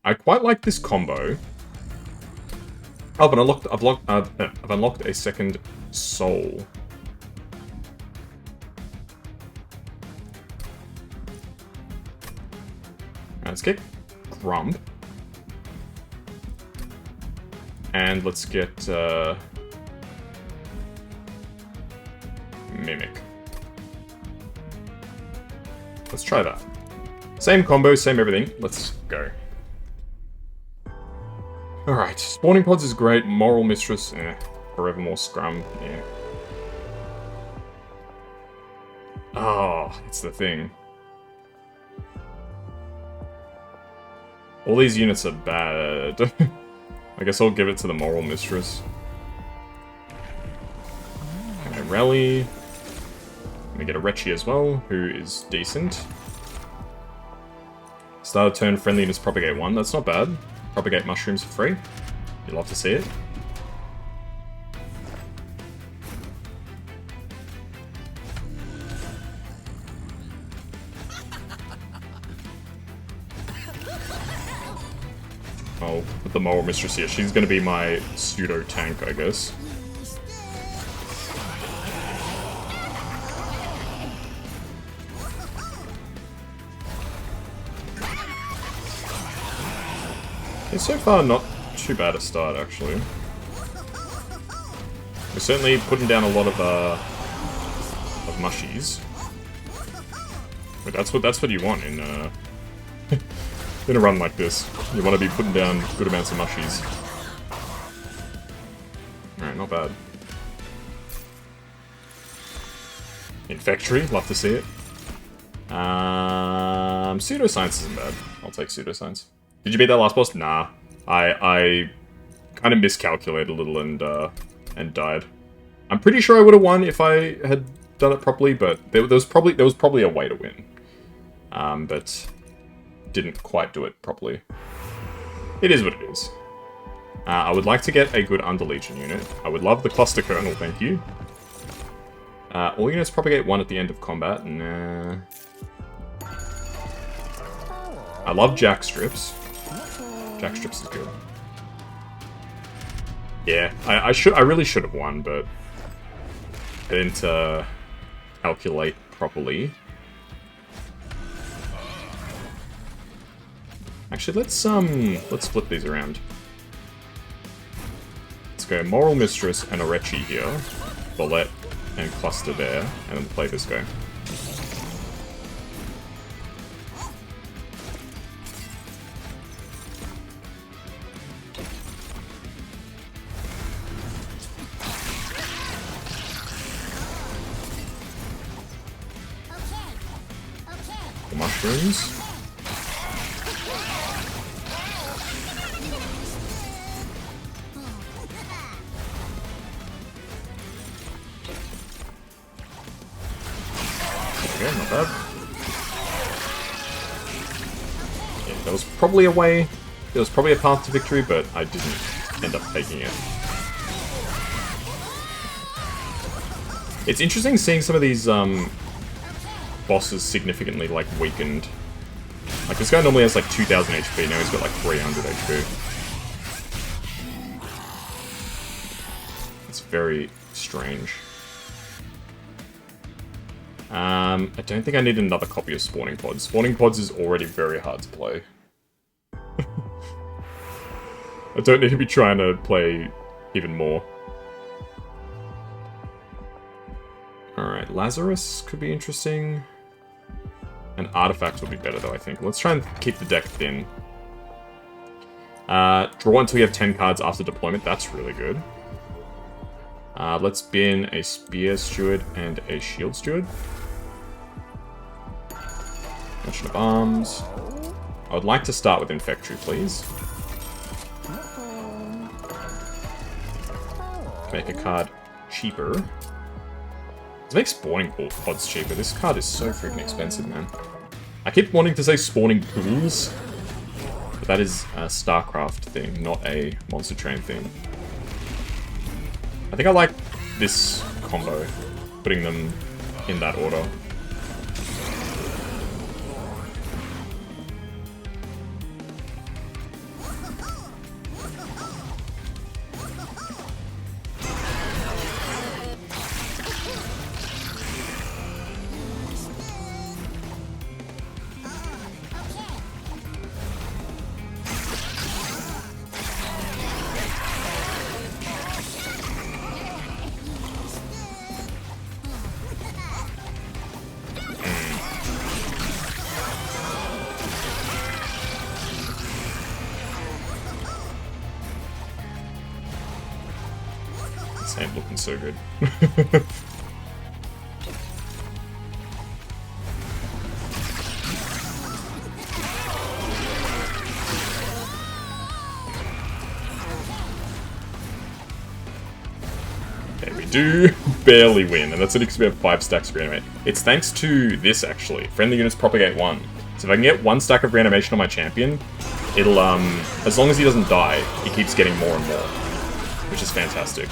I quite like this combo. Oh, but I've unlocked a second soul. Let's get Grump. And let's get Mimic. Let's try that. Same combo, same everything. Let's go. Alright, spawning pods is great. Moral Mistress, Forevermore Scrum, yeah. Oh, it's the thing. All these units are bad. I guess I'll give it to the Moral Mistress. Okay, Rally. We get a Rechi as well, who is decent. Start of turn, Friendliness, Propagate 1. That's not bad. Propagate mushrooms for free. You'd love to see it. Oh, with the Moral Mistress here. She's going to be my pseudo-tank, I guess. It's so far not too bad a start, actually. We're certainly putting down a lot of mushies. But that's what you want in in a run like this. You want to be putting down good amounts of mushies. Alright, not bad. Infectory, love to see it. Pseudoscience isn't bad. I'll take Pseudoscience. Did you beat that last boss? Nah. I kind of miscalculated a little and died. I'm pretty sure I would have won if I had done it properly, but there was probably a way to win. But didn't quite do it properly. It is what it is. I would like to get a good Underlegion unit. I would love the Cluster Kernel, thank you. All units propagate 1 at the end of combat. Nah. I love Jack Strips. Jack Strips is good. Yeah, I really should have won, but I didn't calculate properly. Actually, let's flip these around. Let's go Moral Mistress and Orechi here, Bolete and Cluster there, and then play this guy. The mushrooms. Okay, not bad. Yeah, there was probably a way, there was probably a path to victory, but I didn't end up taking it. It's interesting seeing some of these bosses significantly like weakened. Like this guy normally has like 2000 HP, now he's got like 300 HP. It's very strange. I don't think I need another copy of Spawning Pods. Spawning Pods is already very hard to play. I don't need to be trying to play even more. Alright, Lazarus could be interesting. And Artifacts would be better though, I think. Let's try and keep the deck thin. Draw until you have 10 cards after deployment. That's really good. Let's bin a Spear Steward and a Shield Steward. Merchant of Arms. I would like to start with Infectory, please. Make a card cheaper. Let's make Spawning Pods cheaper. This card is so freaking expensive, man. I keep wanting to say Spawning Pools, but that is a StarCraft thing, not a Monster Train thing. I think I like this combo, putting them in that order. This ain't looking so good. Okay, we do barely win, and that's only because we have 5 stacks of reanimate. It's thanks to this, actually. Friendly units propagate 1. So if I can get 1 stack of reanimation on my champion, it'll, as long as he doesn't die, he keeps getting more and more, which is fantastic.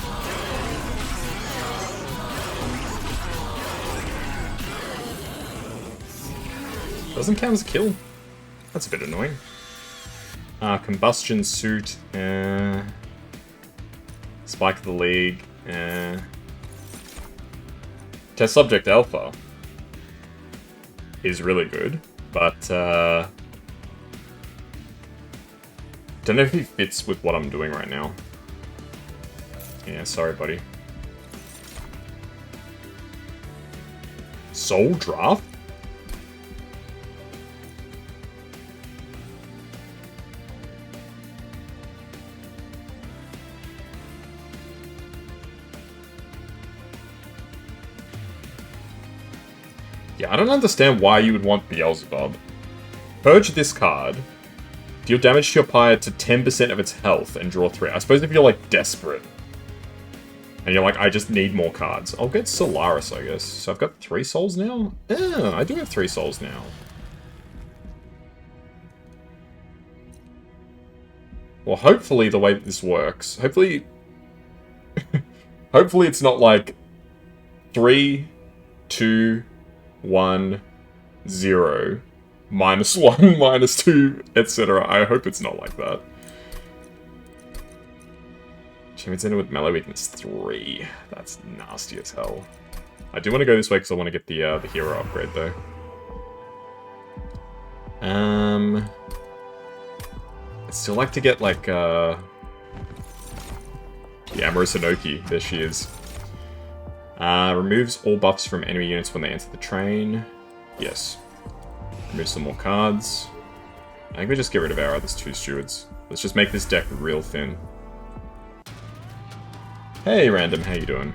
Doesn't count as a kill. That's a bit annoying. Combustion suit, Spike of the League, Test Subject Alpha is really good, but don't know if he fits with what I'm doing right now. Yeah, sorry, buddy. Soul Draft? Yeah, I don't understand why you would want Beelzebub. Purge this card. Deal damage to your player to 10% of its health and draw 3. I suppose if you're, like, desperate. And you're like, I just need more cards. I'll get Solaris, I guess. So I've got 3 souls now? Yeah, I do have 3 souls now. Well, hopefully the way that this works... Hopefully... hopefully it's not like... 3, 2... 1, 0, -1, -2, etc. I hope it's not like that. Champions ended with melee weakness 3. That's nasty as hell. I do want to go this way because I want to get the hero upgrade though. I'd still like to get like the Amuro Sanoki. There she is. Removes all buffs from enemy units when they enter the train. Yes. Remove some more cards. I think we just get rid of our other 2 stewards. Let's just make this deck real thin. Hey, Random, how you doing?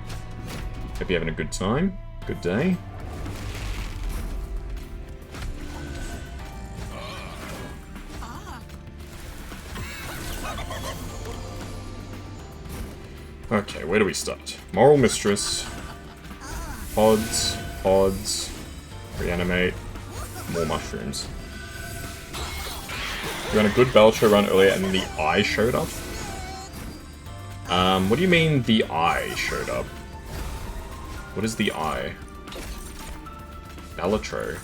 Hope you're having a good time. Good day. Okay, where do we start? Moral Mistress. Pods, reanimate, more mushrooms. We ran a good Bellatrix run earlier and then the eye showed up? What do you mean the eye showed up? What is the eye? Bellatrix.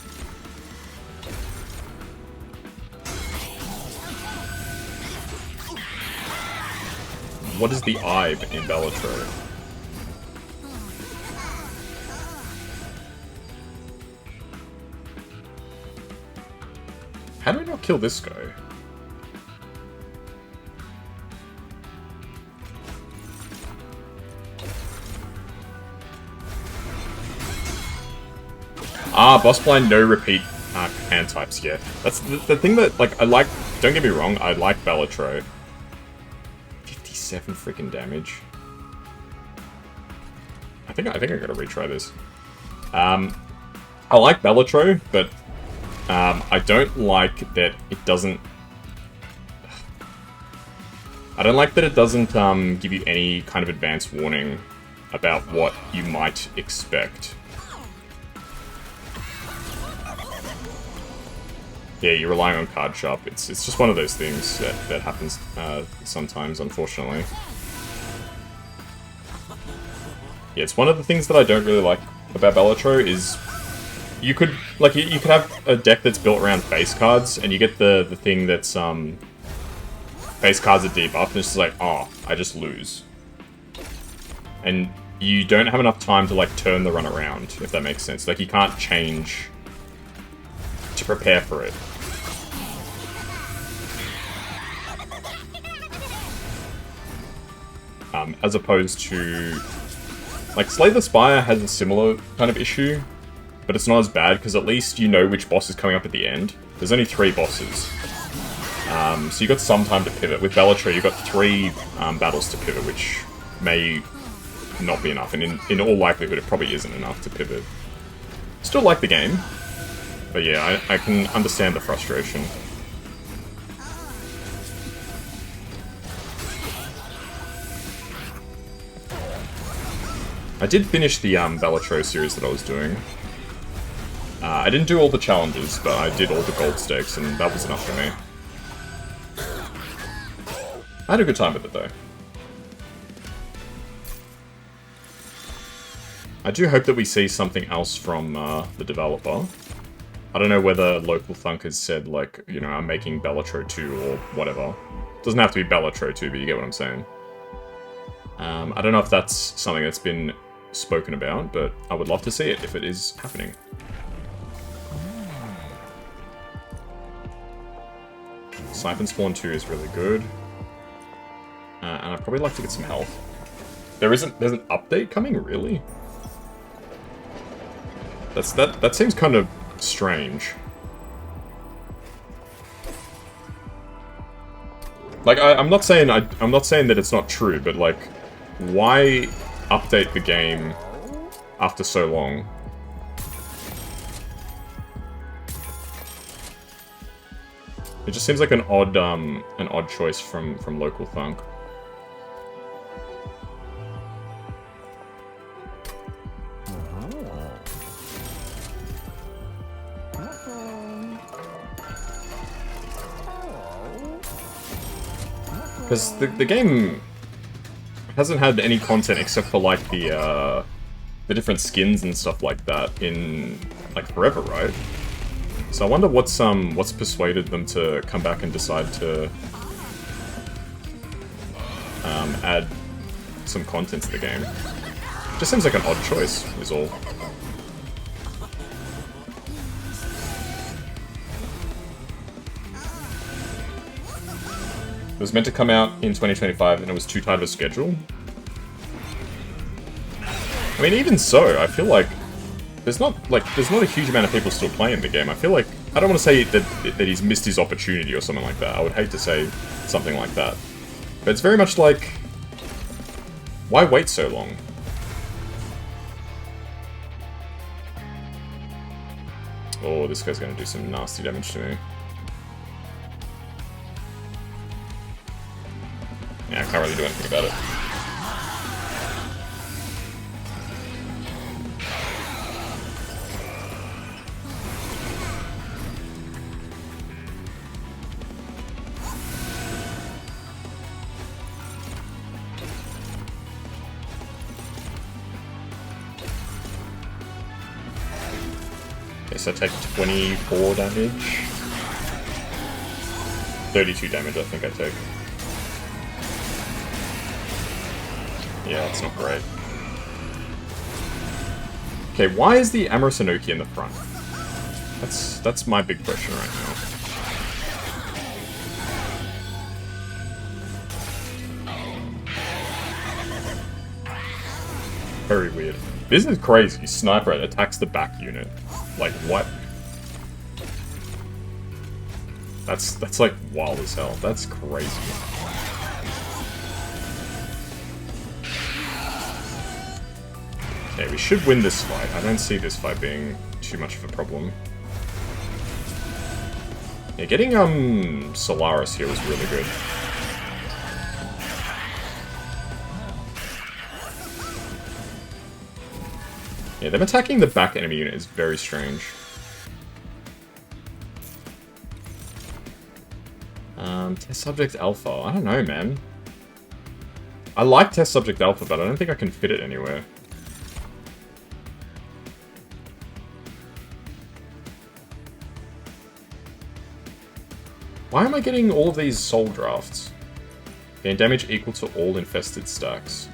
What is the eye in Bellatrix? How do I not kill this guy? Boss blind, no repeat hand types, yeah. That's the thing that, like, I like, don't get me wrong, I like Bellatrix. 57 freaking damage. I think I gotta retry this. I like Bellatrix, but I don't like that it doesn't... I don't like that it doesn't give you any kind of advance warning about what you might expect. Yeah, you're relying on card shop. It's just one of those things that happens sometimes, unfortunately. Yeah, it's one of the things that I don't really like about Bellatrix is you could have a deck that's built around face cards, and you get the thing that's face cards are debuffed, and it's just like, oh, I just lose. And you don't have enough time to like turn the run around, if that makes sense. Like you can't change to prepare for it. As opposed to... Like, Slay the Spire has a similar kind of issue, but it's not as bad, because at least you know which boss is coming up at the end. There's only 3 bosses. So you got some time to pivot. With Bellatrix, you've got 3 battles to pivot, which may not be enough, and in all likelihood it probably isn't enough to pivot. Still like the game, but yeah, I can understand the frustration. I did finish the Bellatro series that I was doing. I didn't do all the challenges, but I did all the gold stakes, and that was enough for me. I had a good time with it, though. I do hope that we see something else from the developer. I don't know whether Local Thunk has said, like, you know, I'm making Bellatro 2 or whatever. It doesn't have to be Bellatro 2, but you get what I'm saying. I don't know if that's something that's been spoken about, but I would love to see it if it is happening. Siphon Spawn 2 is really good. And I'd probably like to get some health. There's an update coming, really? That seems kind of strange. Like, I'm not saying that it's not true, but like, why update the game after so long? It just seems like an odd choice from Local Thunk. Because the game hasn't had any content except for like the different skins and stuff like that in like forever, right? So I wonder what's persuaded them to come back and decide to add some content to the game. Just seems like an odd choice, is all. It was meant to come out in 2025 and it was too tight of a schedule. I mean, even so, I feel like there's not a huge amount of people still playing the game. I feel like, I don't want to say that he's missed his opportunity or something like that. I would hate to say something like that. But it's very much like, why wait so long? Oh, this guy's going to do some nasty damage to me. Yeah, I can't really do anything about it. Okay, so I take 24 damage. 32 damage, I think I take. Yeah, that's not great. Okay, why is the Amuro in the front? That's my big question right now. Very weird. This is crazy. Sniper attacks the back unit. Like, what? That's like wild as hell. That's crazy. Okay, we should win this fight. I don't see this fight being too much of a problem. Yeah, getting Solaris here was really good. Yeah, them attacking the back enemy unit is very strange. Test Subject Alpha. I don't know, man. I like Test Subject Alpha, but I don't think I can fit it anywhere. Why am I getting all of these soul drafts? Gain damage equal to all infested stacks.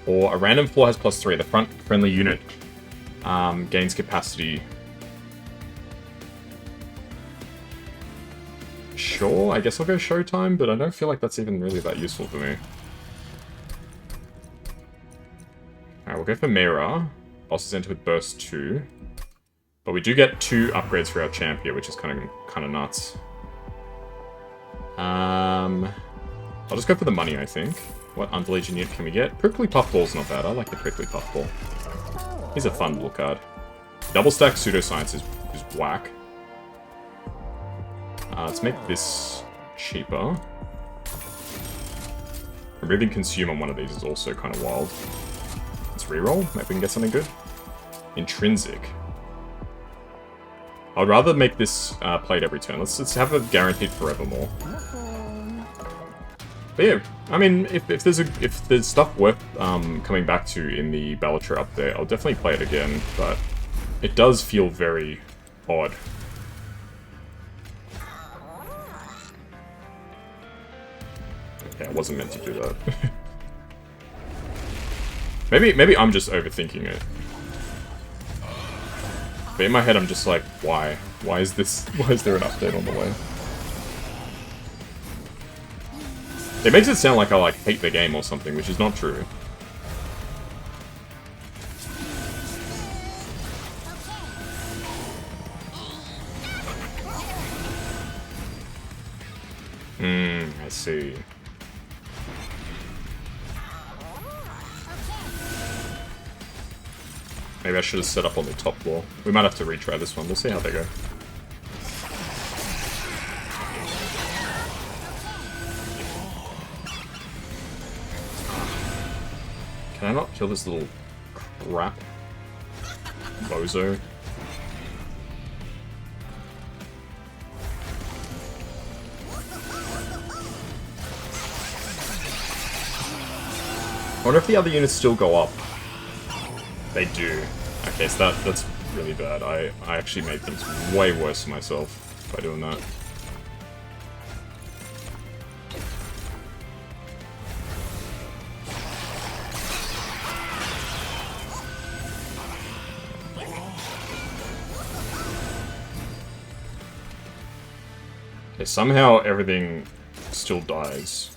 Or a random floor has +3. The front friendly unit gains capacity. Sure, I guess I'll go Showtime, but I don't feel like that's even really that useful for me. Alright, we'll go for Mira. Bosses enter with Burst 2. But we do get 2 upgrades for our champ here, which is kind of nuts. I'll just go for the money, I think. What Unlegion unit can we get? Prickly Puffball's not bad. I like the Prickly Puffball. He's a fun little card. Double stack Pseudoscience is whack. Let's make this cheaper. Removing Consume on one of these is also kind of wild. Let's reroll. Maybe we can get something good. Intrinsic. I'd rather make this played every turn. Let's have it guaranteed forevermore. But yeah, I mean, if there's stuff worth coming back to in the Bellatrix up there, I'll definitely play it again. But it does feel very odd. Okay, I wasn't meant to do that. maybe I'm just overthinking it. But in my head, I'm just like, why? Why is there an update on the way? It makes it sound like I, like, hate the game or something, which is not true. I see. Maybe I should have set up on the top floor. We might have to retry this one. We'll see how they go. Can I not kill this little crap? Bozo. I wonder if the other units still go up. They do. Okay, so that's really bad. I actually made things way worse for myself by doing that. Okay, somehow everything still dies.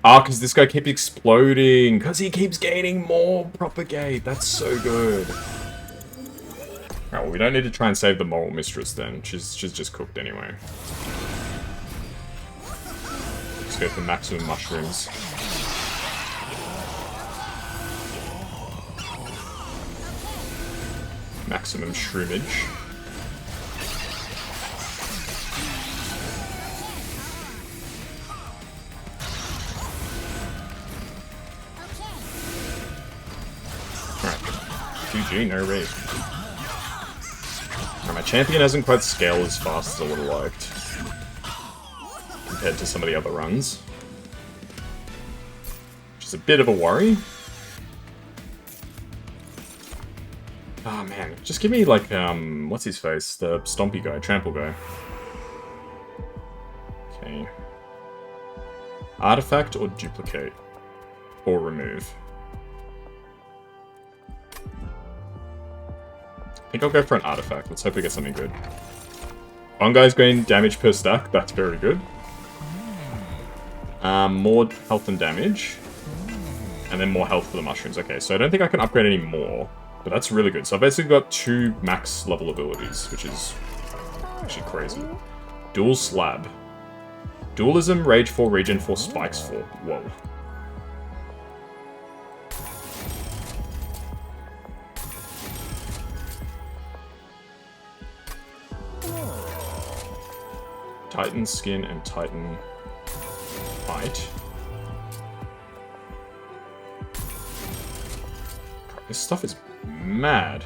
Ah, because this guy keeps exploding. Because he keeps gaining more propagate. That's so good. Alright, well, we don't need to try and save the Moral Mistress then. She's just cooked anyway. Let's go for maximum mushrooms. Maximum shroomage. GG, no raid. Now, my champion hasn't quite scaled as fast as I would have liked. Compared to some of the other runs. Which is a bit of a worry. Oh man, just give me like, what's his face? The Stompy guy, Trample guy. Okay. Artifact or duplicate? Or remove? I think I'll go for an artifact. Let's hope we get something good. One guy's gain damage per stack. That's very good. More health and damage. And then more health for the mushrooms. Okay, so I don't think I can upgrade any more. But that's really good. So I've basically got 2 max level abilities, which is actually crazy. Dual Slab. Dualism, Rage 4, Regen 4, Spikes 4. Whoa. Titan Skin and Titan Bite. This stuff is mad.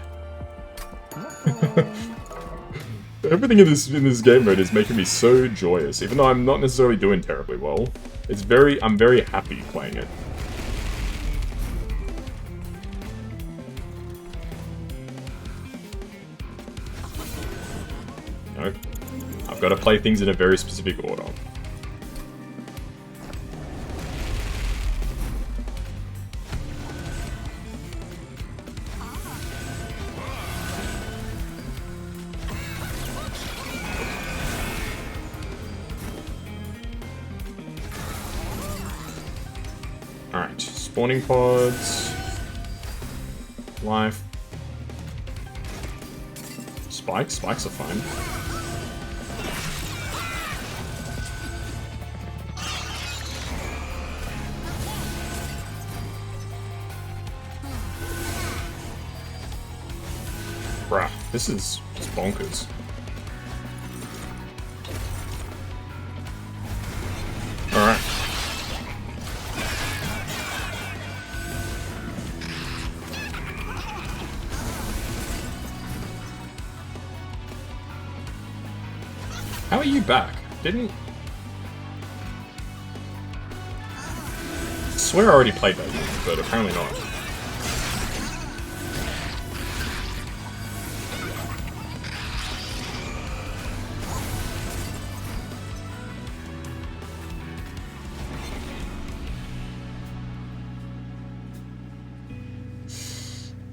Everything in this game mode is making me so joyous, even though I'm not necessarily doing terribly well. I'm very happy playing it. Nope. I've got to play things in a very specific order. Alright, spawning pods. Life. Spikes? Spikes are fine. Bruh, this is just bonkers. Alright. How are you back? Didn't... I swear I already played that game, but apparently not.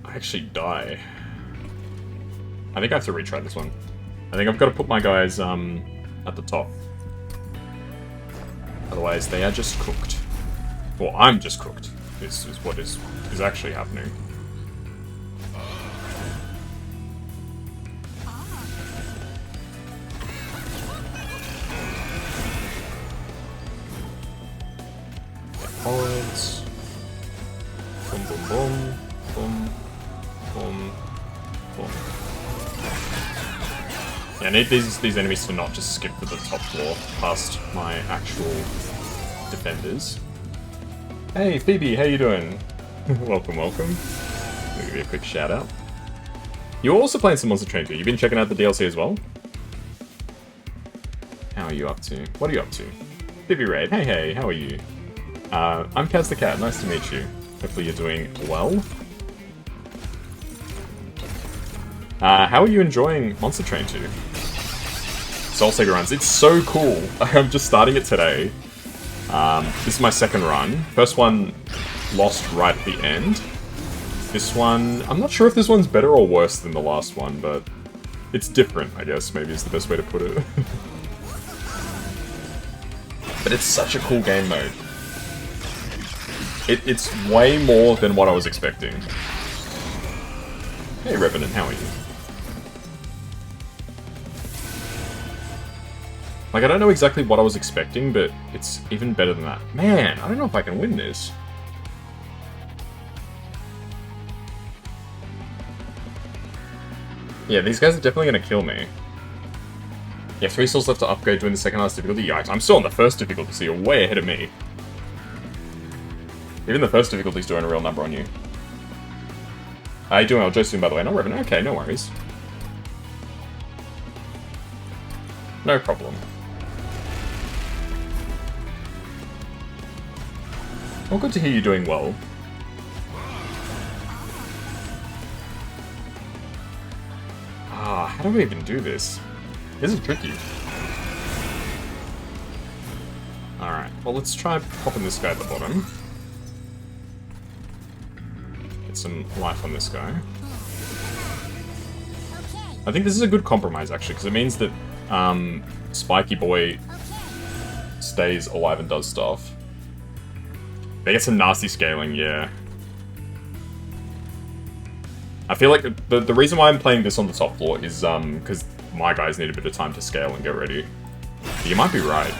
I actually die. I think I have to retry this one. I think I've got to put my guys at the top. Otherwise, they are just cooked. Well, I'm just cooked. This is what is actually happening. Points. Boom, boom, boom, boom, boom, boom. Yeah, I need these enemies to not just skip to the top floor past my actual defenders. Hey Phoebe, how you doing? Welcome, welcome. I'll give you a quick shout out. You're also playing some Monster Train 2. You've been checking out the DLC as well? How are you up to? What are you up to? Phoebe Raid, hey, how are you? I'm Kaz the Cat, nice to meet you. Hopefully you're doing well. How are you enjoying Monster Train 2? Soul Saga runs. It's so cool. I'm just starting it today. This is my second run. First one lost right at the end. This one, I'm not sure if this one's better or worse than the last one, but it's different, I guess, maybe is the best way to put it. But it's such a cool game mode. It's way more than what I was expecting. Hey Revenant, how are you? Like, I don't know exactly what I was expecting, but it's even better than that. Man, I don't know if I can win this. Yeah, these guys are definitely gonna kill me. You have 3 souls left to upgrade during the second last difficulty. Yikes, I'm still on the first difficulty, so you're way ahead of me. Even the first difficulty's doing a real number on you. How you doing, Josephine, by the way? Not Revenant. Okay, no worries. No problem. Well, good to hear you doing well. How do we even do this? This is tricky. Alright, well let's try popping this guy at the bottom. Get some life on this guy. I think this is a good compromise actually, because it means that Spiky Boy stays alive and does stuff. They get some nasty scaling, yeah. I feel like the reason why I'm playing this on the top floor is because my guys need a bit of time to scale and get ready. But you might be right.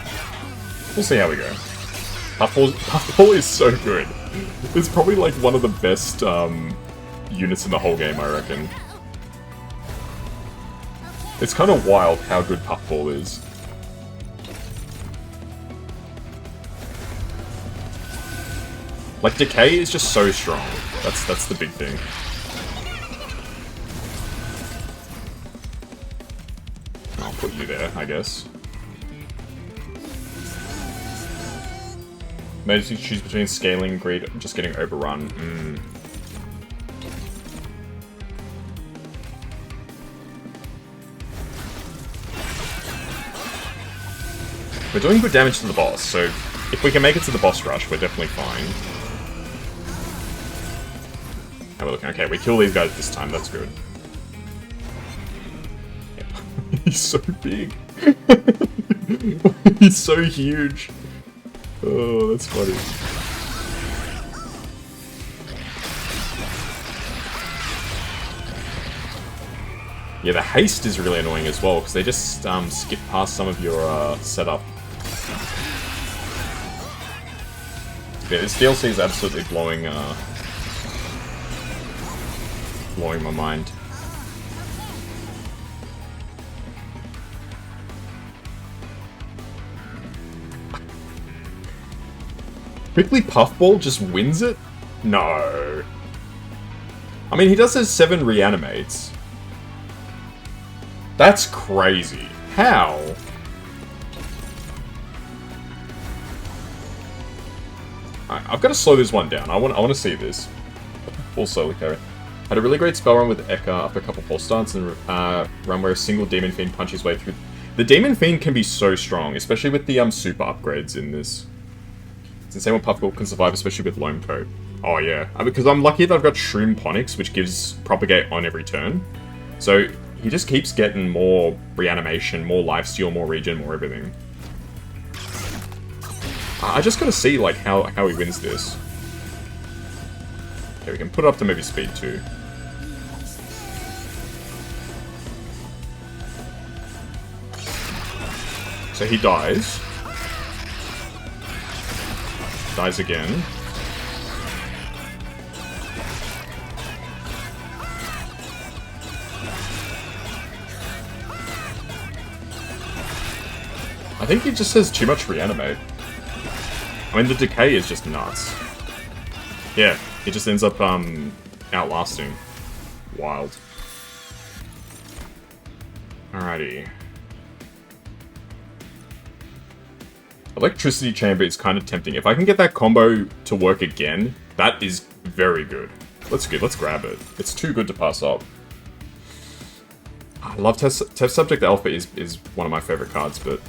We'll see how we go. Puffball is so good. It's probably like one of the best units in the whole game, I reckon. It's kind of wild how good Puffball is. Like, Decay is just so strong. That's the big thing. I'll put you there, I guess. Maybe you choose between scaling and greed, just getting overrun. We're doing good damage to the boss, so if we can make it to the boss rush, we're definitely fine. How are we looking? Okay, we kill these guys this time, that's good. Yep. He's so big. He's so huge. Oh, that's funny. Yeah, the haste is really annoying as well, because they just skip past some of your setup. Yeah, this DLC is absolutely blowing my mind. Quickly Puffball just wins it? No. I mean, he does have 7 reanimates. That's crazy. How? I've got to slow this one down. I want to see this. Full slowly carry. Had a really great spell run with Eka after a couple pulse starts and run where a single Demon Fiend punches his way through. The Demon Fiend can be so strong, especially with the super upgrades in this. It's insane what Puffball can survive, especially with Loam Coat. Oh yeah, because I'm lucky that I've got Shroom Ponics, which gives Propagate on every turn. So he just keeps getting more reanimation, more lifesteal, more regen, more everything. I just gotta see like how he wins this. Okay, we can put it up to maybe speed 2. So he dies. Dies again. I think he just has too much reanimate. I mean, the decay is just nuts. Yeah, he just ends up outlasting. Wild. Alrighty. Electricity Chamber is kind of tempting. If I can get that combo to work again, that is very good. Let's grab it. It's too good to pass up. I love Test Subject Alpha is one of my favorite cards, but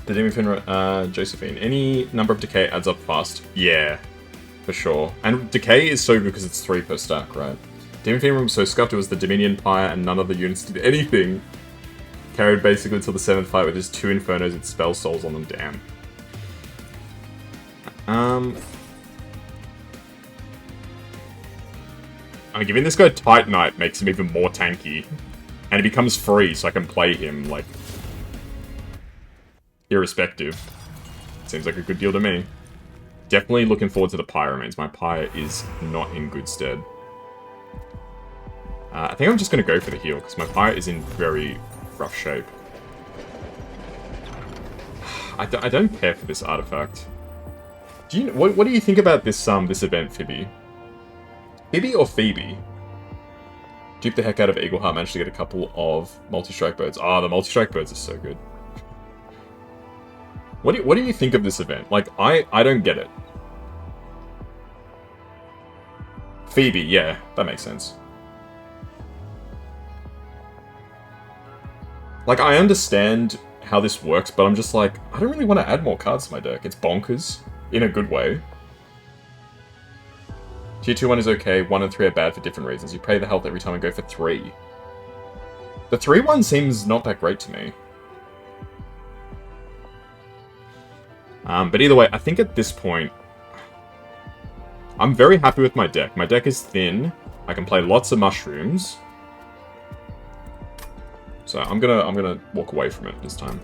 the Demon Fiend, Josephine. Any number of decay adds up fast. Yeah, for sure. And decay is so good because it's 3 per stack, right? Demon Fiend was so scuffed it was the Dominion Pyre and none of the units did anything. Carried basically until the 7th fight with his 2 Infernos and Spell Souls on them. Damn. I'm giving this guy Tight Knight makes him even more tanky. And he becomes free, so I can play him, like, irrespective. Seems like a good deal to me. Definitely looking forward to the Pyre remains. My Pyre is not in good stead. I think I'm just going to go for the heal, because my Pyre is in very rough shape. I don't care for this artifact. Do you what do you think about this this event, Phoebe? Phoebe or Phoebe? Dupe the heck out of Eagleheart, managed to get a couple of multi-strike birds. Ah, the multi-strike birds are so good. What do you think of this event? Like, I don't get it. Phoebe, yeah, that makes sense. Like, I understand how this works, but I'm just like, I don't really want to add more cards to my deck. It's bonkers, in a good way. Tier 2 1 is okay, 1 and 3 are bad for different reasons. You pay the health every time and go for 3. The 3-1 seems not that great to me. But either way, I think at this point, I'm very happy with my deck. My deck is thin. I can play lots of mushrooms. So I'm gonna walk away from it this time.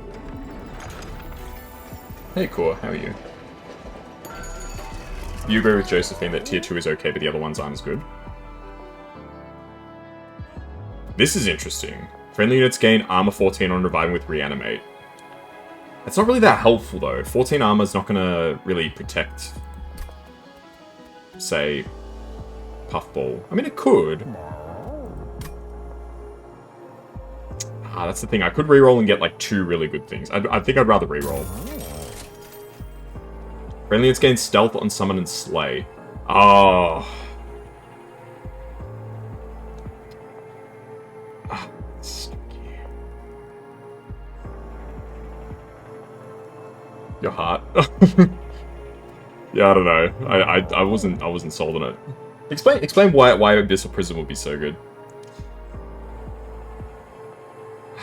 Hey Core, how are you? You agree with Josephine that tier 2 is okay, but the other ones aren't as good? This is interesting. Friendly units gain armor 14 on reviving with reanimate. It's not really that helpful though. 14 armor is not gonna really protect, say, Puffball. I mean, it could. Ah, that's the thing. I could reroll and get like 2 really good things. I think I'd rather reroll. Friendly units gain stealth on summon and slay. Oh. Ah, your heart. Yeah, I don't know. I wasn't sold on it. Explain why Abyssal Prism would be so good.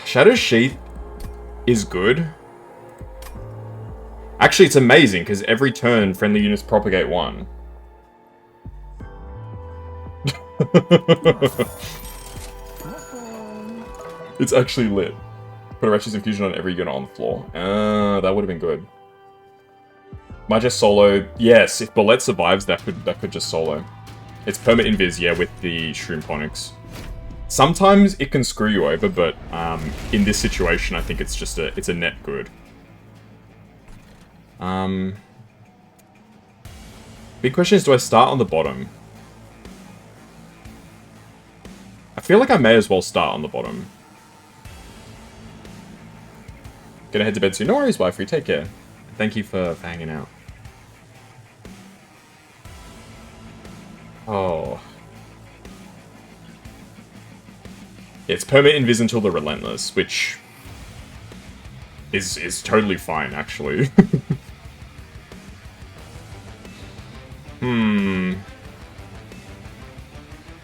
Shadow's Sheath is good. Actually, it's amazing, because every turn, friendly units propagate 1. It's actually lit. Put a Wretch's Infusion on every unit on the floor. That would have been good. Might just solo. Yes, if Bolete survives, that could just solo. It's perma invis, yeah, with the Shroom Ponics. Sometimes it can screw you over, but in this situation, I think it's just it's a net good. Big question is, do I start on the bottom? I feel like I may as well start on the bottom. Gonna head to bed soon. No worries, wifey. Take care. Thank you for hanging out. Oh. Yeah, it's permanent invis until the relentless, which is totally fine, actually.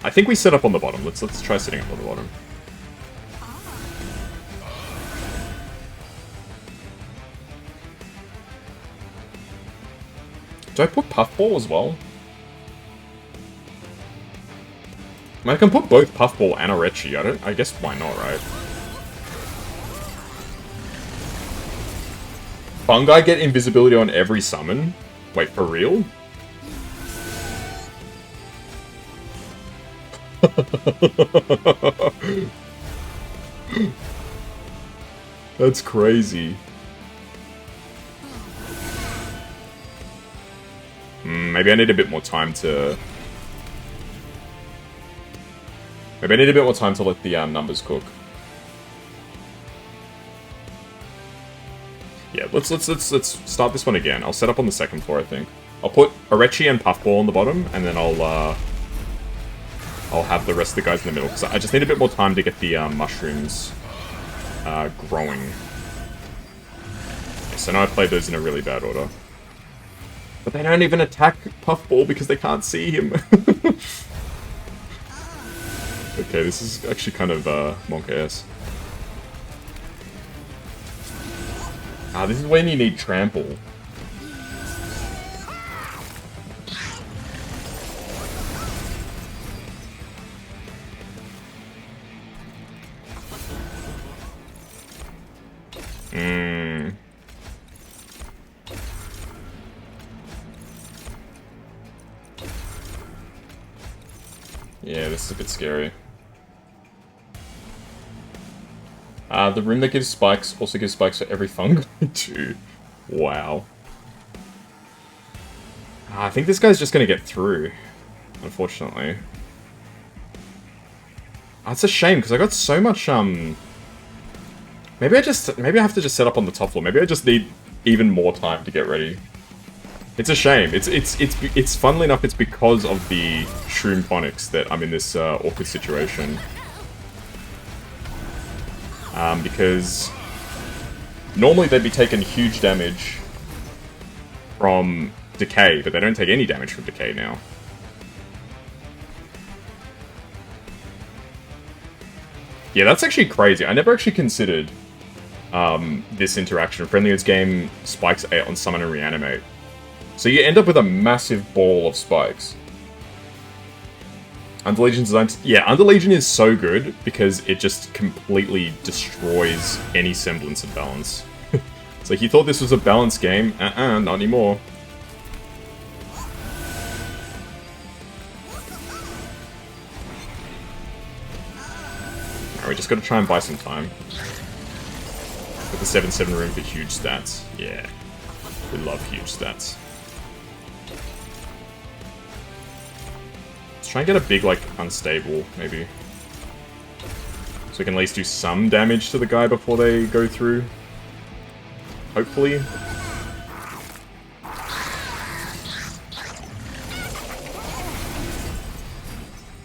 I think we set up on the bottom. Let's try setting up on the bottom. Do I put Puffball as well? I mean, I can put both Puffball and Orechi. I guess why not, right? Fungi get invisibility on every summon? Wait, for real? That's crazy. Maybe I need a bit more time to... Maybe I need a bit more time to let the numbers cook. Yeah, let's start this one again. I'll set up on the second floor, I think. I'll put Orechi and Puffball on the bottom, and then I'll have the rest of the guys in the middle, because I just need a bit more time to get the mushrooms growing. Okay, so now I played those in a really bad order. But they don't even attack Puffball because they can't see him. Okay, this is actually kind of monk-ass. This is when you need trample. Yeah, this is a bit scary. The room that gives spikes also gives spikes for every fungi too. Wow. I think this guy's just gonna get through, unfortunately. It's a shame, because I got so much, maybe I have to just set up on the top floor. Maybe I just need even more time to get ready. It's a shame. It's funnily enough, it's because of the shroom phonics that I'm in this awkward situation. Because normally they'd be taking huge damage from decay, but they don't take any damage from decay now. Yeah, that's actually crazy. I never actually considered this interaction. Friendly Odds game spikes 8 on summon and reanimate. So you end up with a massive ball of spikes. Under Legion's design... Yeah, Under Legion is so good because it just completely destroys any semblance of balance. It's like, you thought this was a balanced game? Not anymore. Alright, we just gotta try and buy some time. Got the 7/7 room for huge stats. Yeah. We love huge stats. Let's try and get a big, like, unstable, maybe. So we can at least do some damage to the guy before they go through. Hopefully.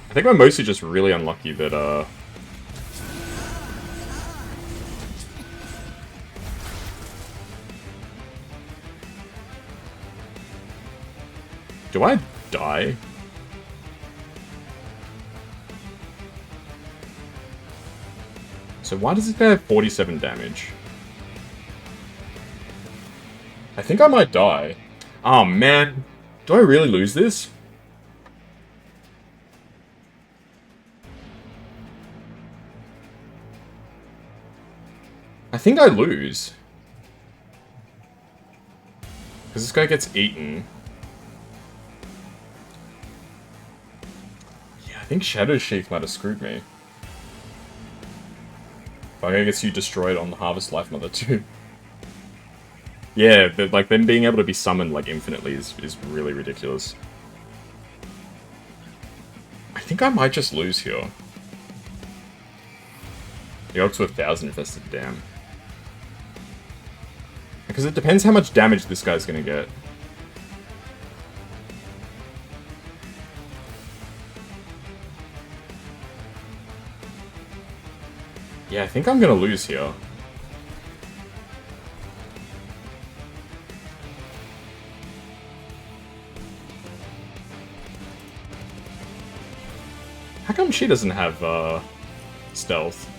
I think we're mostly just really unlucky that, do I die? So why does this guy have 47 damage? I think I might die. Oh man, do I really lose this? I think I lose. Because this guy gets eaten. Yeah, I think Shadow Sheath might have screwed me. But I guess you destroyed on the Harvest Life Mother too. Yeah, like them being able to be summoned like infinitely is really ridiculous. I think I might just lose here. You're up to 1,000 invested, damn. Because it depends how much damage this guy's gonna get. Yeah, I think I'm gonna lose here. How come she doesn't have, stealth?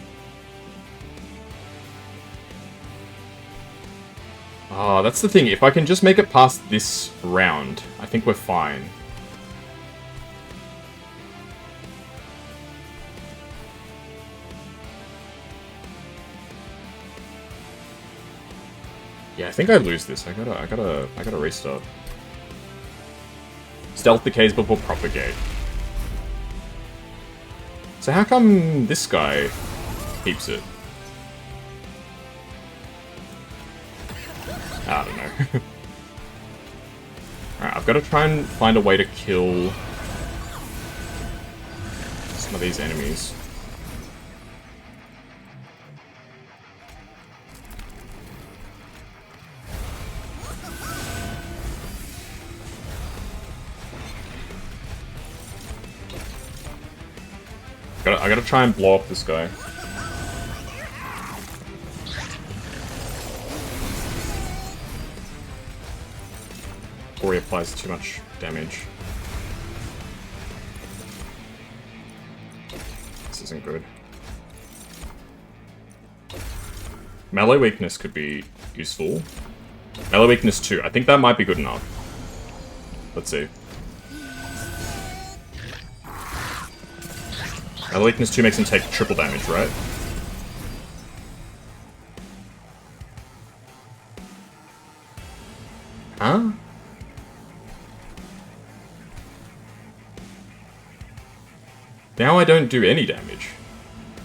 Oh, that's the thing. If I can just make it past this round, I think we're fine. Yeah, I think I lose this. I gotta restart. Stealth decays before propagate. So how come this guy keeps it? I don't know. Alright, I've got to try and find a way to kill some of these enemies. I gotta try and blow up this guy. Before he applies too much damage. This isn't good. Melee weakness could be useful. Melee weakness 2. I think that might be good enough. Let's see. Melee weakness 2 makes him take triple damage, right? Huh? Now I don't do any damage.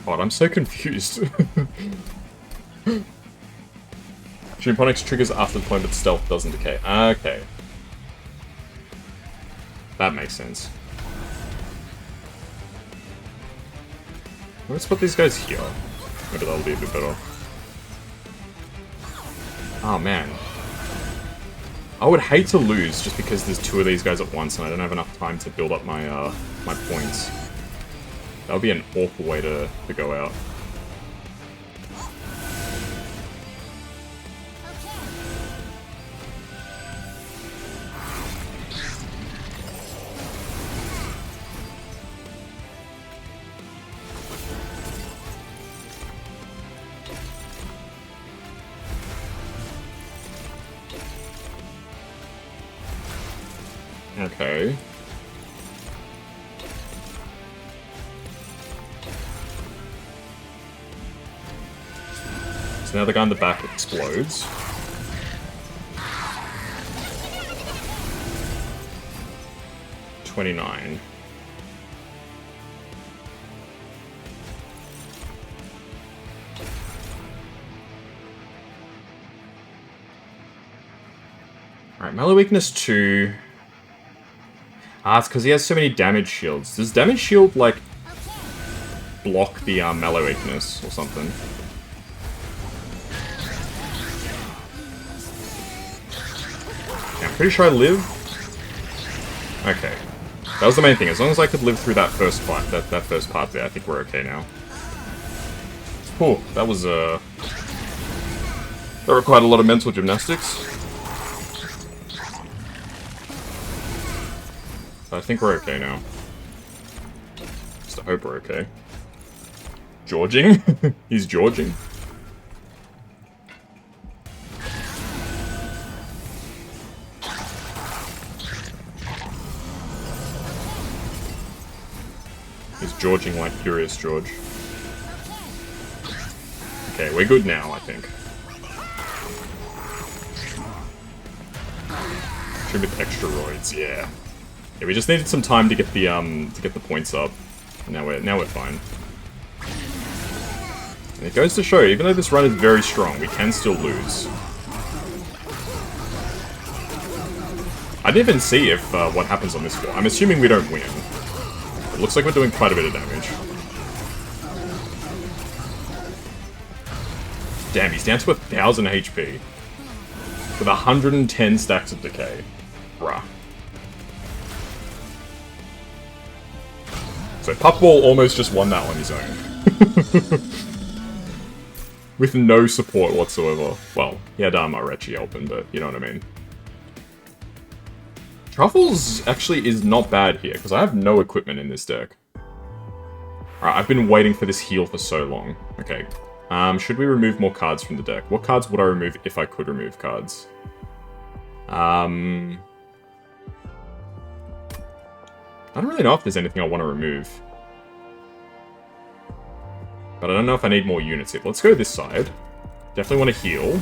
God, I'm so confused. Dreamponics triggers after the point, but stealth doesn't decay. Okay. That makes sense. Let's put these guys here. Maybe that'll be a bit better. Oh man. I would hate to lose just because there's 2 of these guys at once and I don't have enough time to build up my my points. That would be an awful way to go out. Okay. So now the guy in the back explodes. $29. Alright, melee weakness 2. Ah, it's because he has so many damage shields. Does damage shield, like, block the melee weakness or something? Yeah, I'm pretty sure I live. Okay. That was the main thing. As long as I could live through that first fight, that first part there, I think we're okay now. Oh, that was, that required a lot of mental gymnastics. I think we're okay now. Just I hope we're okay. Georging? He's Georging. He's Georging like Curious George. Okay, we're good now, I think. Should with extra roids, yeah. Yeah, we just needed some time to get the points up. Now we're fine. And it goes to show, even though this run is very strong, we can still lose. didn't even see if what happens on this floor. I'm assuming we don't win. It looks like we're doing quite a bit of damage. Damn, he's down to 1,000 HP. With 110 stacks of decay. Bruh. So Puffball almost just won that on his own. With no support whatsoever. Well, he had Arechi open, but you know what I mean. Truffles actually is not bad here, because I have no equipment in this deck. Alright, I've been waiting for this heal for so long. Okay. Should we remove more cards from the deck? What cards would I remove if I could remove cards? I don't really know if there's anything I want to remove. But I don't know if I need more units here. Let's go this side. Definitely want to heal.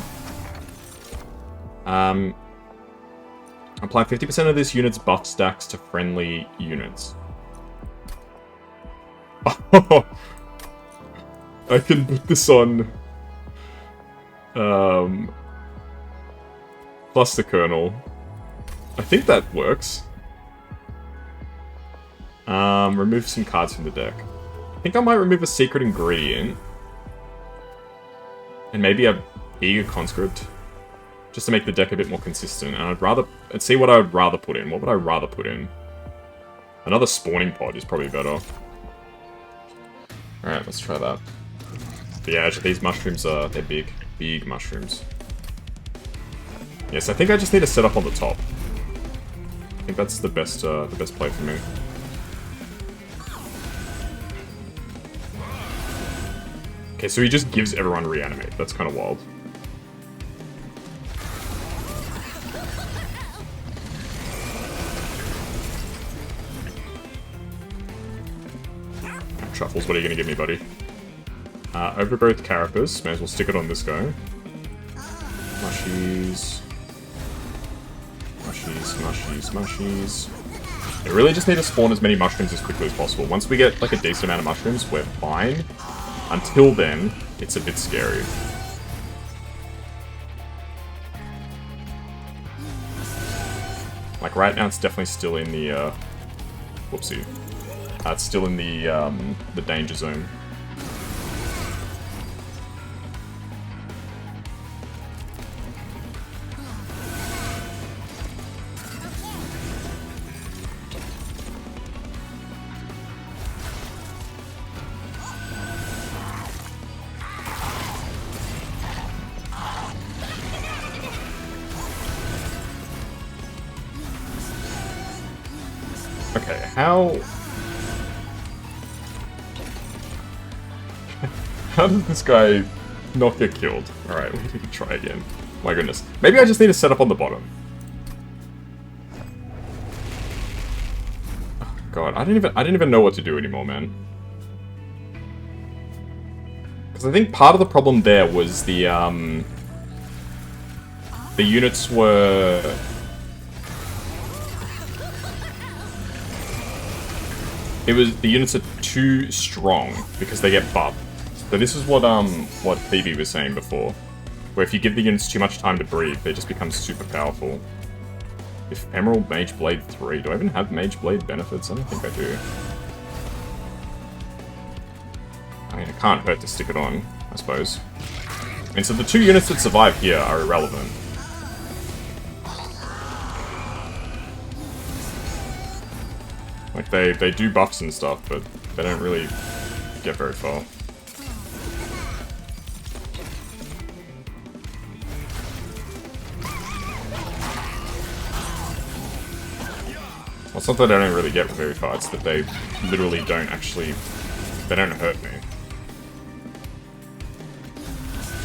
Apply 50% of this unit's buff stacks to friendly units. I can put this on... plus the kernel. I think that works. Remove some cards from the deck. I think I might remove a secret ingredient. And maybe a eager conscript. Just to make the deck a bit more consistent. And let's see what I would rather put in. What would I rather put in? Another spawning pod is probably better. Alright, let's try that. But yeah, actually, these mushrooms they're big. Big mushrooms. Yes, I think I just need to set up on the top. I think that's the best play for me. Okay, so he just gives everyone reanimate. That's kind of wild. Truffles, what are you going to give me, buddy? Overgrowth Carapace. May as well stick it on this guy. Mushies. Mushies, mushies, mushies. They really just need to spawn as many mushrooms as quickly as possible. Once we get like a decent amount of mushrooms, we're fine. Until then, it's a bit scary. Like right now, it's definitely still in the whoopsie. It's still in the danger zone. Okay, how does this guy not get killed? Alright, we can try again. My goodness. Maybe I just need to set up on the bottom. Oh, God, I didn't even know what to do anymore, man. Because I think part of the problem there was the units were... the units are too strong because they get buffed. So this is what Phoebe was saying before, where if you give the units too much time to breathe, they just become super powerful. Ephemeral Mage Blade 3. Do I even have Mage Blade benefits? I don't think I do. I mean, it can't hurt to stick it on, I suppose. I mean, so the two units that survive here are irrelevant. Like, they do buffs and stuff, but they don't really get very far. Well, it's not that I don't really get very far, it's that they literally don't actually... they don't hurt me.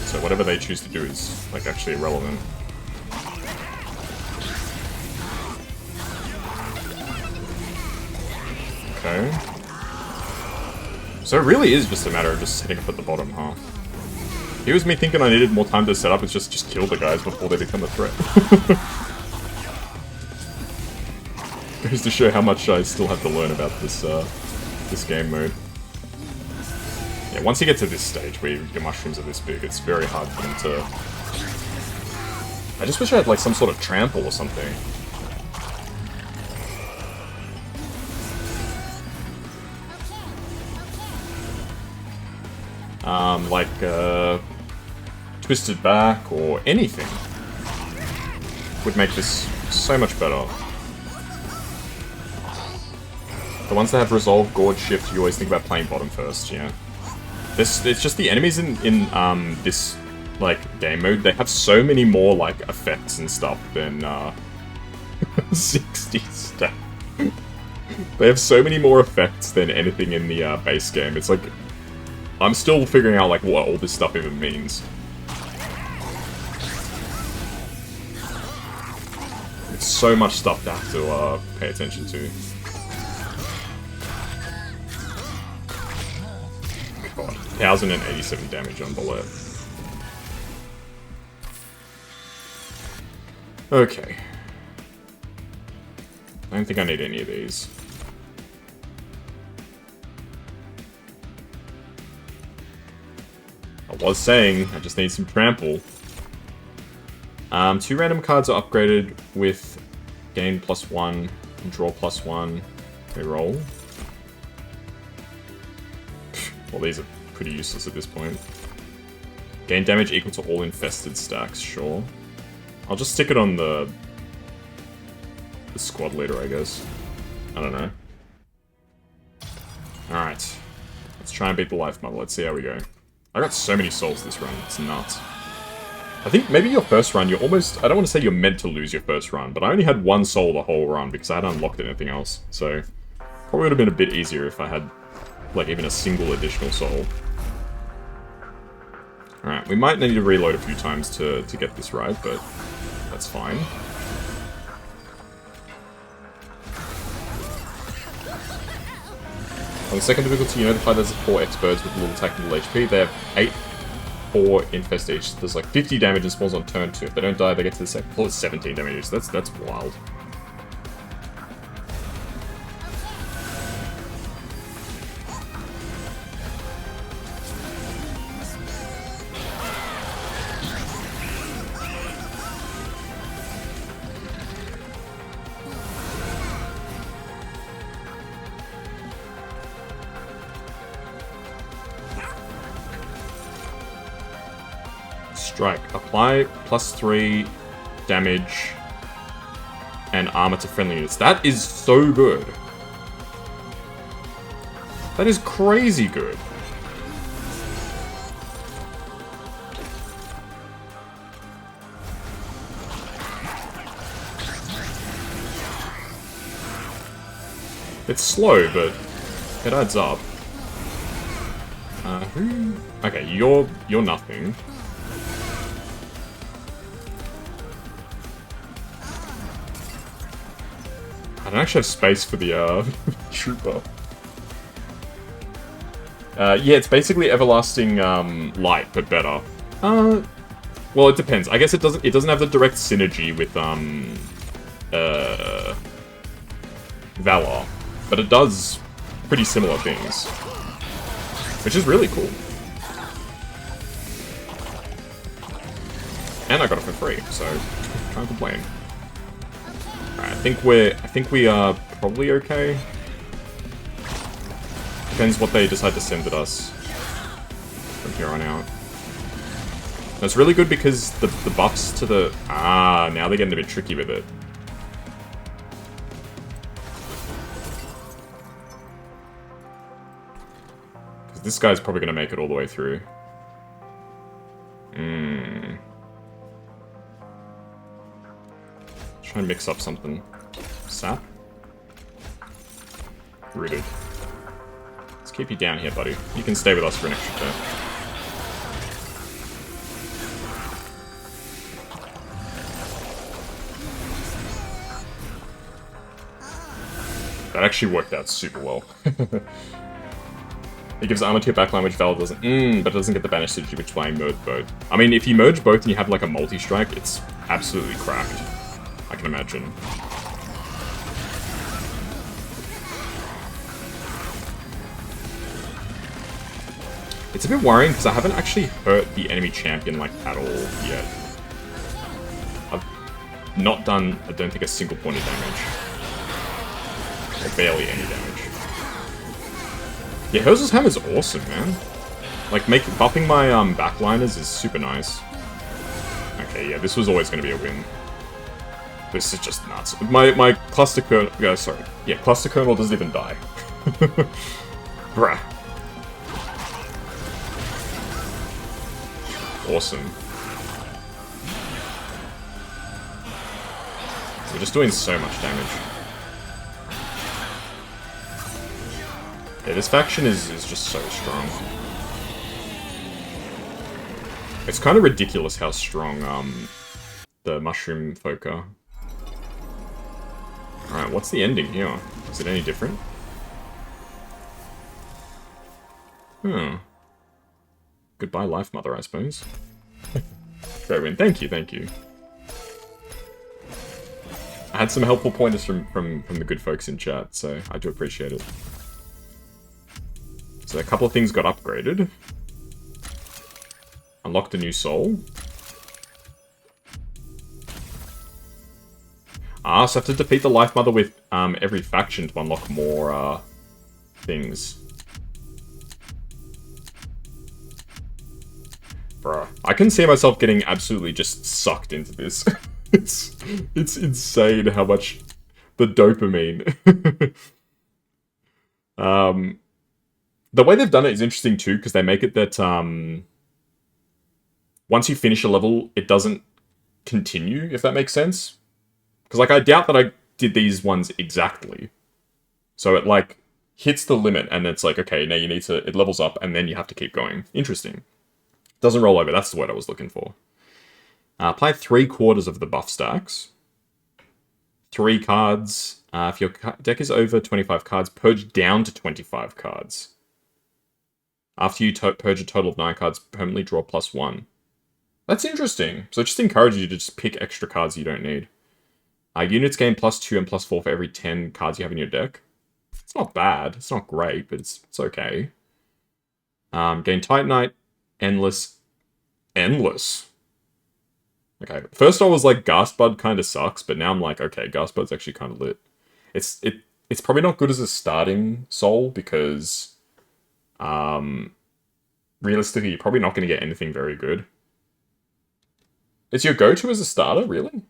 So whatever they choose to do is, like, actually irrelevant. Okay. So it really is just a matter of just setting up at the bottom, huh? It was me thinking I needed more time to set up, it's just kill the guys before they become a threat. Goes to show how much I still have to learn about this this game mode. Yeah, once you get to this stage where your mushrooms are this big, it's very hard for them to... I just wish I had like some sort of trample or something. like Twisted Back or anything would make this so much better. The ones that have Resolve, Gorge, Shift, you always think about playing bottom first, yeah. It's just the enemies in this, like, game mode, they have so many more, like, effects and stuff than, 60 stuff. They have so many more effects than anything in the, base game. It's like, I'm still figuring out, like, what all this stuff even means. It's so much stuff to have to, pay attention to. God, 1,087 damage on Bolete. Okay. I don't think I need any of these. I was saying, I just need some trample. 2 random cards are upgraded with gain +1 and draw +1. They roll. Well, these are pretty useless at this point. Gain damage equal to all infested stacks, sure. I'll just stick it on the squad leader, I guess. I don't know. Alright. Let's try and beat the life mother. Let's see how we go. I got so many souls this run. It's nuts. I think maybe your first run, you're almost... I don't want to say you're meant to lose your first run, but I only had 1 soul the whole run because I hadn't unlocked anything else. So, probably would have been a bit easier if I had, like, even a single additional soul. Alright, we might need to reload a few times to get this right, but that's fine. On the second difficulty, you notify there's 4 X-Birds with little attack and little HP. They have 8, 4 infest each. There's like 50 damage and spawns on turn 2. If they don't die, they get to the second floor. It's 17 damage. So that's wild. Strike. Apply +3 damage and armor to friendly units. That is so good. That is crazy good. It's slow, but it adds up. Okay, you're nothing. I don't actually have space for the, trooper. Yeah, it's basically everlasting, light, but better. Well, it depends. I guess it doesn't have the direct synergy with, Valor. But it does pretty similar things. Which is really cool. And I got it for free, so can't complain. Alright, I think we are probably okay. Depends what they decide to send at us from here on out. And it's really good because the buffs to the... Ah, now they're getting a bit tricky with it. Because this guy's probably going to make it all the way through. Try and mix up something. Sap? Rooted. Let's keep you down here, buddy. You can stay with us for an extra turn. That actually worked out super well. It gives armor to your backline, which Valor doesn't. But it doesn't get the banish synergy, which playing merge both. I mean, if you merge both and you have like a multi-strike, it's absolutely cracked. I can imagine. It's a bit worrying because I haven't actually hurt the enemy champion like at all yet. I've not done, I don't think, a single point of damage. Or barely any damage. Yeah, Herzel's Hammer's awesome, man. Like, buffing my backliners is super nice. Okay, yeah, this was always going to be a win. This is just nuts. My cluster kernel... cluster kernel doesn't even die. Bruh. Awesome. We're just doing so much damage. Yeah, this faction is just so strong. It's kind of ridiculous how strong the mushroom folk are. Alright, what's the ending here? Is it any different? Goodbye, Life Mother, I suppose. Great win. Thank you, thank you. I had some helpful pointers from the good folks in chat, so I do appreciate it. So a couple of things got upgraded. Unlocked a new soul. So I have to defeat the Life Mother with every faction to unlock more things. Bruh. I can see myself getting absolutely just sucked into this. It's insane how much the dopamine. The way they've done it is interesting too, because they make it that once you finish a level, it doesn't continue, if that makes sense. Because, like, I doubt that I did these ones exactly. So it, like, hits the limit, and it's like, okay, now you need to... It levels up, and then you have to keep going. Interesting. Doesn't roll over, that's the word I was looking for. Apply 3/4 of the buff stacks. 3 cards. If your deck is over 25 cards, purge down to 25 cards. After you purge a total of 9 cards, permanently draw +1. That's interesting. So it just encourages you to just pick extra cards you don't need. Units gain +2 and +4 for every 10 cards you have in your deck. It's not bad. It's not great, but it's okay. Gain Titanite. Endless. Okay, first I was like, Ghastbud kind of sucks, but now I'm like, okay, Ghastbud's actually kind of lit. It's probably not good as a starting soul, because realistically, you're probably not going to get anything very good. It's your go-to as a starter, really?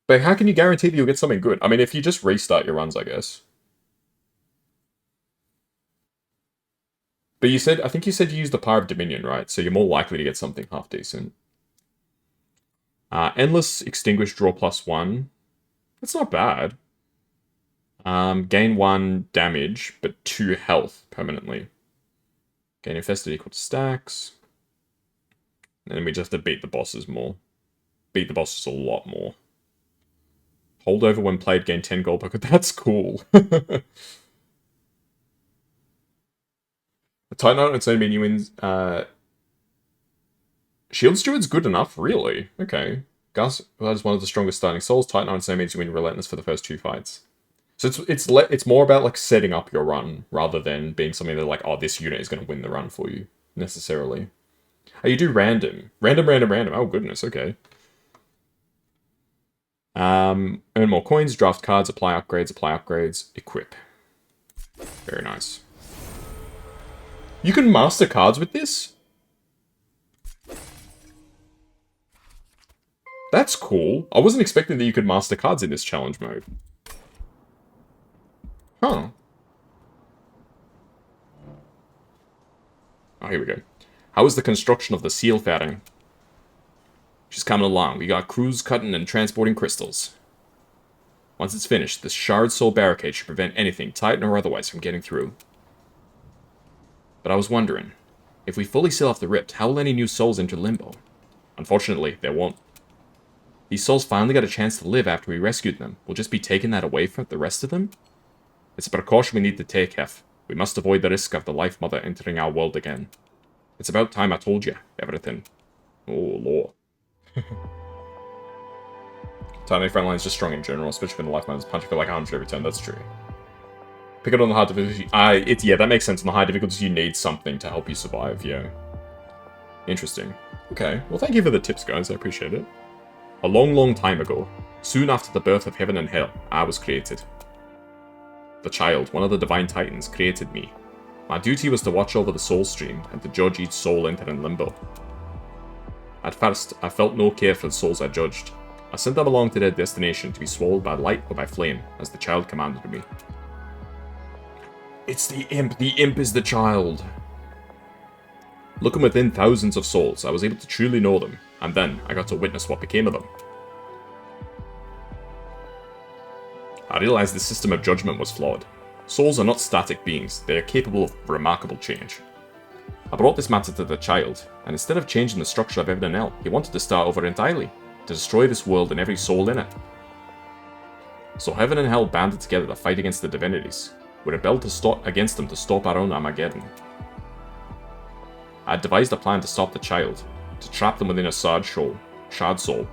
But how can you guarantee that you'll get something good? I mean, if you just restart your runs, I guess. But I think you said you used the Power of Dominion, right? So you're more likely to get something half decent. Endless Extinguish, draw +1. That's not bad. Gain 1 damage, but 2 health permanently. Gain Infested equal to stacks. And then we just have to beat the bosses more. Beat the bosses a lot more. Holdover when played, gain 10 gold. That's cool. The Titanite on its own menu wins. Shield Steward's good enough, really. Okay. Gus is one of the strongest starting souls. Titanite on its own means you win Relentless for the first 2 fights. So it's more about like setting up your run rather than being something that like, oh, this unit is going to win the run for you necessarily. Oh, you do random. Random. Oh, goodness, okay. Earn more coins, draft cards, apply upgrades, equip. Very nice. You can master cards with this? That's cool. I wasn't expecting that you could master cards in this challenge mode. Huh. Oh, here we go. How is the construction of the seal faring? She's coming along. We got crews cutting and transporting crystals. Once it's finished, this shard soul barricade should prevent anything, Titan or otherwise, from getting through. But I was wondering, if we fully seal off the rift, how will any new souls enter Limbo? Unfortunately, there won't. These souls finally got a chance to live after we rescued them. We'll just be taking that away from the rest of them? It's a precaution we need to take, Hef. We must avoid the risk of the Life Mother entering our world again. It's about time I told you everything. Oh, Lord. Tiny frontline is just strong in general, especially when the Life Mother's punching for like 100 every turn. That's true. Pick it on the hard difficulty. Yeah, that makes sense. On the high difficulties, you need something to help you survive, yeah. Interesting. Okay, well thank you for the tips, guys. I appreciate it. A long time ago, soon after the birth of heaven and hell, I was created. The child, one of the divine titans, created me. My duty was to watch over the soul stream and to judge each soul entered in limbo. At first, I felt no care for the souls I judged. I sent them along to their destination to be swallowed by light or by flame, as the child commanded me. It's the imp! The imp is the child! Looking within thousands of souls, I was able to truly know them, and then I got to witness what became of them. I realized the system of judgment was flawed. Souls are not static beings, they are capable of remarkable change. I brought this matter to the child, and instead of changing the structure of heaven and hell, he wanted to start over entirely, to destroy this world and every soul in it. So heaven and hell banded together to fight against the divinities. We rebelled against them to stop our own Armageddon. I had devised a plan to stop the child, to trap them within a shard soul.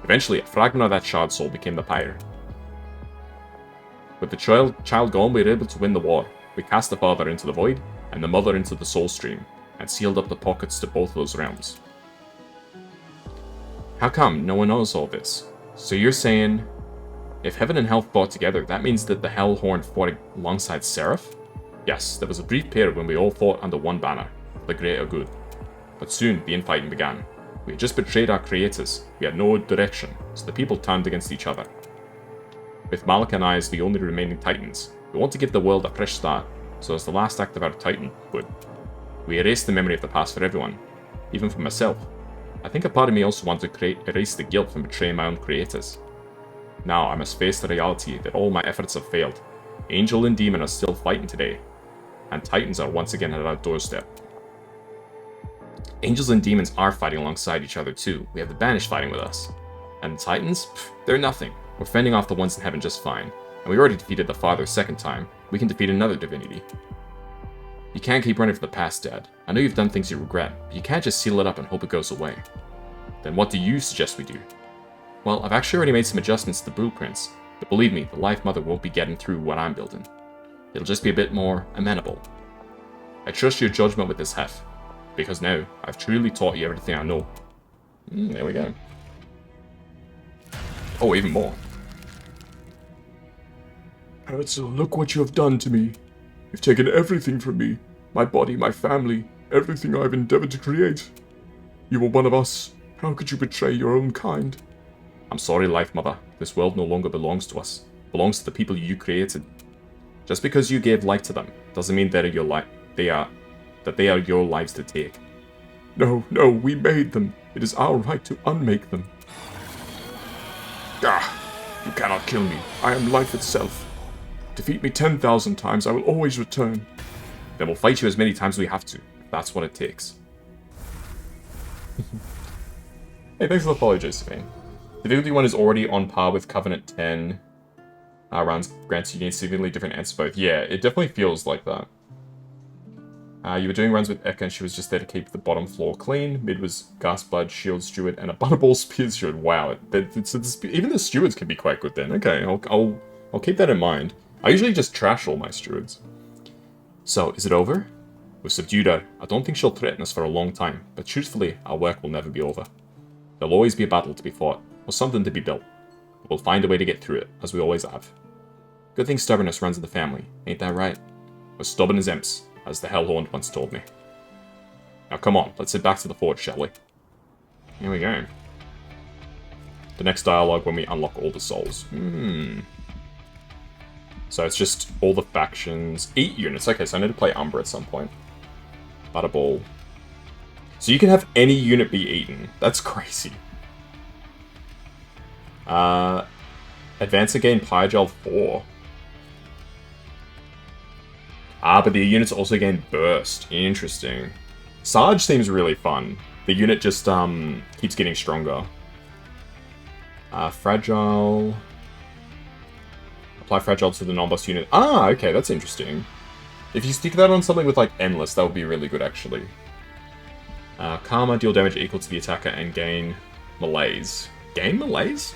Eventually, a fragment of that shard soul became the pyre. With the child gone, we were able to win the war. We cast the father into the void, and the mother into the soul stream, and sealed up the pockets to both those realms. How come no one knows all this? So you're saying, if heaven and hell fought together, that means that the Hellhorn fought alongside Seraph? Yes, there was a brief period when we all fought under one banner, the greater good. But soon, the infighting began. We had just betrayed our creators, we had no direction, so the people turned against each other. With Malak and I as the only remaining Titans, we want to give the world a fresh start, so as the last act of our Titanhood, we erase the memory of the past for everyone, even for myself. I think a part of me also wants to erase the guilt from betraying my own creators. Now I must face the reality that all my efforts have failed. Angel and Demon are still fighting today, and Titans are once again at our doorstep. Angels and Demons are fighting alongside each other too. We have the Banished fighting with us. And the Titans? Pff, they're nothing. We're fending off the ones in heaven just fine. And we already defeated the Father a second time. We can defeat another divinity. You can't keep running for the past, Dad. I know you've done things you regret, but you can't just seal it up and hope it goes away. Then what do you suggest we do? Well, I've actually already made some adjustments to the blueprints, but believe me, the Life Mother won't be getting through what I'm building. It'll just be a bit more amenable. I trust your judgment with this hef, because now I've truly taught you everything I know. There we go. Oh, even more. Herzl, look what you have done to me. You've taken everything from me. My body, my family, everything I've endeavored to create. You were one of us. How could you betray your own kind? I'm sorry, Life Mother. This world no longer belongs to us. It belongs to the people you created. Just because you gave life to them, doesn't mean that they are your lives to take. No, we made them. It is our right to unmake them. You cannot kill me. I am life itself. Defeat me 10,000 times, I will always return. Then we'll fight you as many times as we have to, if that's what it takes. Hey, thanks for the follow, Josephine. Difficulty 1 is already on par with Covenant 10. Rounds grants you gain significantly different answers both. Yeah, it definitely feels like that. You were doing runs with Eka and she was just there to keep the bottom floor clean. Mid was Gasbud, Shield Steward, and a Butterball Spear Steward. Wow, even the stewards can be quite good then. Okay, I'll keep that in mind. I usually just trash all my stewards. So, is it over? We've subdued her. I don't think she'll threaten us for a long time, but truthfully, our work will never be over. There'll always be a battle to be fought, or something to be built. But we'll find a way to get through it, as we always have. Good thing stubbornness runs in the family, ain't that right? We're stubborn as imps, as the Hellhorn once told me. Now come on, let's head back to the forge, shall we? Here we go. The next dialogue when we unlock all the souls. So it's just all the factions. 8 units. Okay, so I need to play Umbra at some point. Butterball. So you can have any unit be eaten. That's crazy. Advance again Pygel 4. But the units also gain Burst. Interesting. Sarge seems really fun. The unit just keeps getting stronger. Fragile. Apply Fragile to the non-boss unit. Okay, that's interesting. If you stick that on something with, like, Endless, that would be really good, actually. Karma, deal damage equal to the attacker and gain Malaise. Gain Malaise?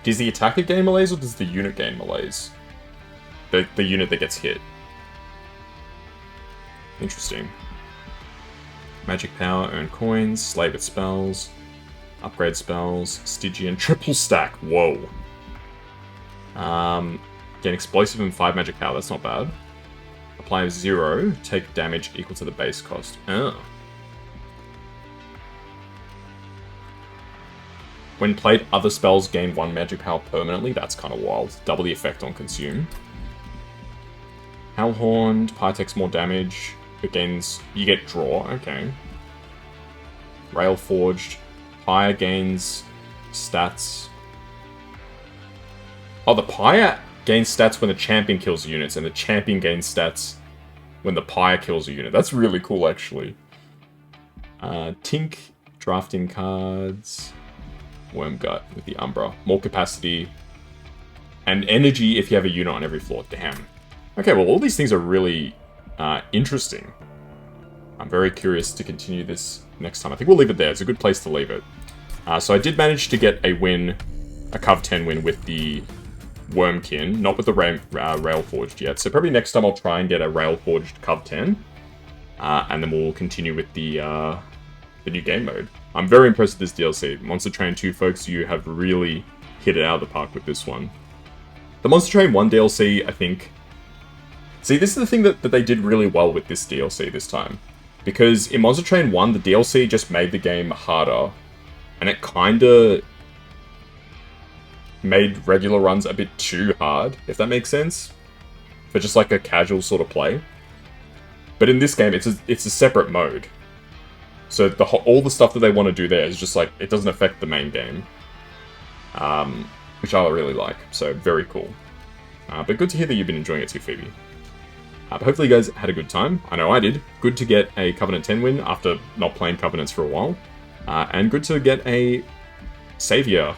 Does the attacker gain Malaise, or does the unit gain Malaise? The unit that gets hit. Interesting. Magic power, earn coins, slay with spells, upgrade spells, Stygian, triple stack, whoa. Gain explosive and 5 magic power, that's not bad. Apply 0, take damage equal to the base cost. Oh. When played, other spells gain 1 magic power permanently. That's kind of wild. Double the effect on consume. Hellhorned, Pyre takes more damage. It gains... You get draw, okay. Railforged. Pyre gains stats. Oh, the Pyre gains stats when the champion kills units, and the champion gains stats when the Pyre kills a unit. That's really cool, actually. Tink, drafting cards... Wormgut with the Umbra. More capacity. And energy if you have a unit on every floor. Damn. Okay, well, all these things are really interesting. I'm very curious to continue this next time. I think we'll leave it there. It's a good place to leave it. So I did manage to get a win, a Cov 10 win with the Wormkin, not with the Railforged yet. So probably next time I'll try and get a Railforged Cov 10. And then we'll continue with the new game mode. I'm very impressed with this DLC. Monster Train 2, folks, you have really hit it out of the park with this one. The Monster Train 1 DLC, I think... See, this is the thing that they did really well with this DLC this time. Because in Monster Train 1, the DLC just made the game harder. And it kinda... made regular runs a bit too hard, if that makes sense. For just like a casual sort of play. But in this game, it's a separate mode. So all the stuff that they want to do there is just like, it doesn't affect the main game. Which I really like, so very cool. But good to hear that you've been enjoying it too, Phoebe. But hopefully you guys had a good time. I know I did. Good to get a Covenant 10 win after not playing Covenants for a while. And good to get a Savior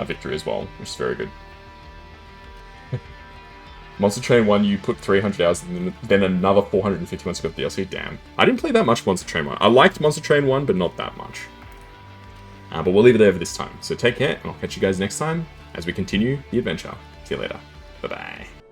victory as well, which is very good. Monster Train 1, you put 300 hours, and then another 450 once you got DLC. Damn. I didn't play that much Monster Train 1. I liked Monster Train 1, but not that much. But we'll leave it there for this time. So take care, and I'll catch you guys next time as we continue the adventure. See you later. Bye-bye.